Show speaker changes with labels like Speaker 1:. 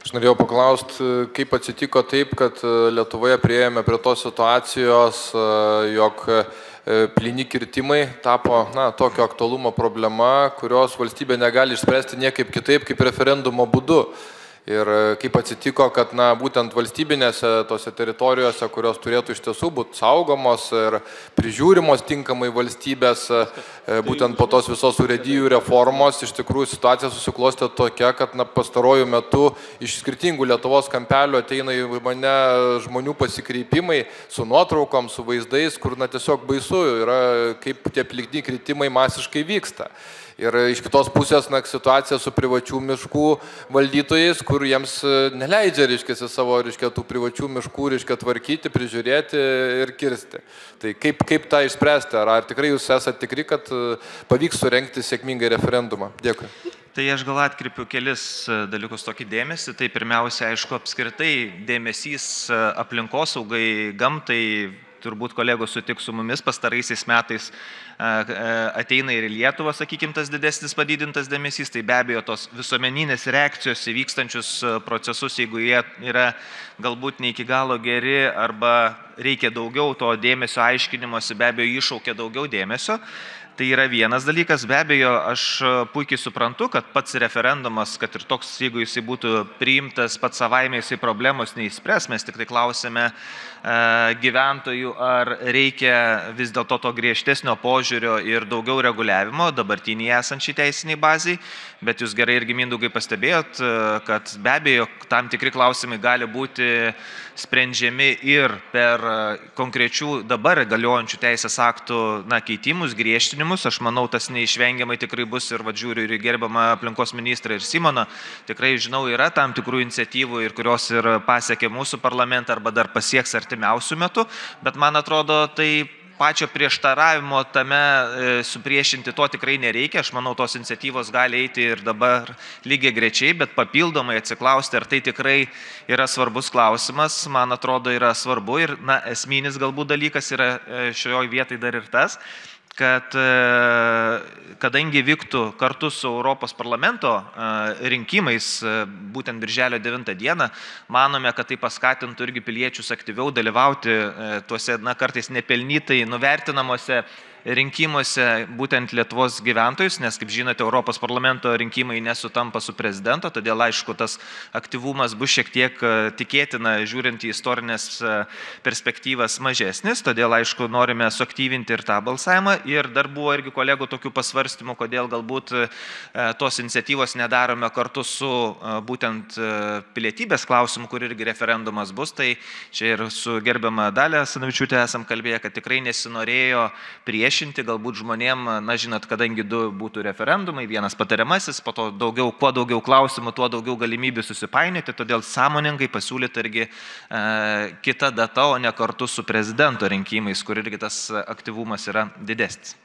Speaker 1: Aš norėjau paklausti, kaip atsitiko taip, kad Lietuvoje priėjome prie tos situacijos, jog plyni kirtimai tapo tokio aktualumo problema, kurios valstybė negali išspręsti niekaip kitaip kaip referendumo būdu. Ir kaip atsitiko, kad būtent valstybinėse tose teritorijose, kurios turėtų iš tiesų būti saugomos ir prižiūrimos tinkamai valstybės, būtent po tos visos urėdijų reformos, iš tikrųjų situacija susiklostė tokia, kad pastarojų metu iš skirtingų Lietuvos kampelių ateina į mane žmonių pasikreipimai su nuotraukom, su vaizdais, kur tiesiog baisu yra, kaip tie plyni kritimai masiškai vyksta. Ir iš kitos pusės situacija su privačių miškų valdytojais, kur jiems neleidžia, savo, tų privačių miškų, tvarkyti, prižiūrėti ir kirsti. Tai kaip tą išspręsti? Ar tikrai jūs esate tikri, kad pavyks surengti sėkmingai referendumą? Dėkui.
Speaker 2: Tai aš gal atkreipiu kelis dalykus tokį dėmesį. Tai pirmiausia, aišku, apskritai dėmesys aplinkosaugai, gamtai, turbūt kolegos sutiks su mumis, pastaraisiais metais ateina ir į Lietuvą, sakykime, tas didesnis padidintas dėmesys, tai be abejo tos visuomeninės reakcijos į vykstančius procesus, jeigu jie yra galbūt ne iki galo geri arba reikia daugiau to dėmesio aiškinimuose, be abejo iššaukia daugiau dėmesio. Tai yra vienas dalykas, be abejo, aš puikiai suprantu, kad pats referendumas, kad ir toks, jeigu jisai būtų priimtas pats savaime, jisai problemos neįspręs, mes tik tai klausime gyventojų, ar reikia vis dėlto to griežtesnio požiūrio ir daugiau reguliavimo dabartiniai esančiai teisiniai baziai, bet jūs gerai irgi Mindaugai pastebėjot, kad be abejo tam tikri klausimai gali būti sprendžiami ir per konkrečių dabar galiojančių teisės aktų keitimus, griežtinimus. Aš manau, tas neišvengiamai tikrai bus ir žiūriu ir gerbiamą aplinkos ministrą ir Simoną. Tikrai žinau, yra tam tikrų iniciatyvų ir kurios ir pasiekė mūsų parlamentą arba dar pasieks artimiausių metų, bet man atrodo, tai pačio prieštaravimo tame supriešinti to tikrai nereikia. Aš manau, tos iniciatyvos gali eiti ir dabar lygiai grečiai, bet papildomai atsiklausti, ar tai tikrai yra svarbus klausimas, man atrodo, yra svarbu ir esminis galbūt dalykas yra šioje vietai dar ir tas, kad kadangi vyktų kartu su Europos parlamento rinkimais, būtent birželio 9 dieną, manome, kad tai paskatintų irgi piliečius aktyviau dalyvauti tuose kartais nepelnytai nuvertinamuose rinkimuose būtent Lietuvos gyventojus, nes, kaip žinote, Europos parlamento rinkimai nesutampa su prezidento, todėl, aišku, tas aktyvumas bus šiek tiek tikėtina, žiūrint į istorinės perspektyvas mažesnis, todėl, aišku, norime suaktyvinti ir tą balsavimą. Ir dar buvo irgi kolegų tokių pasvarstymų, kodėl galbūt tos iniciatyvos nedarome kartu su būtent pilietybės klausimu, kur irgi referendumas bus. Tai čia ir su gerbiama Dalia Asanavičiūtė esam kalbėję, kad tikrai nesinorėjo priešinti galbūt žmonėm, žinot, kadangi du būtų referendumai, vienas patariamasis, po to kuo daugiau klausimų, tuo daugiau galimybių susipainioti, todėl sąmoningai pasiūlyti irgi kita data, o ne kartu su prezidento rinkimais, kur irgi tas aktyvumas yra didesnis.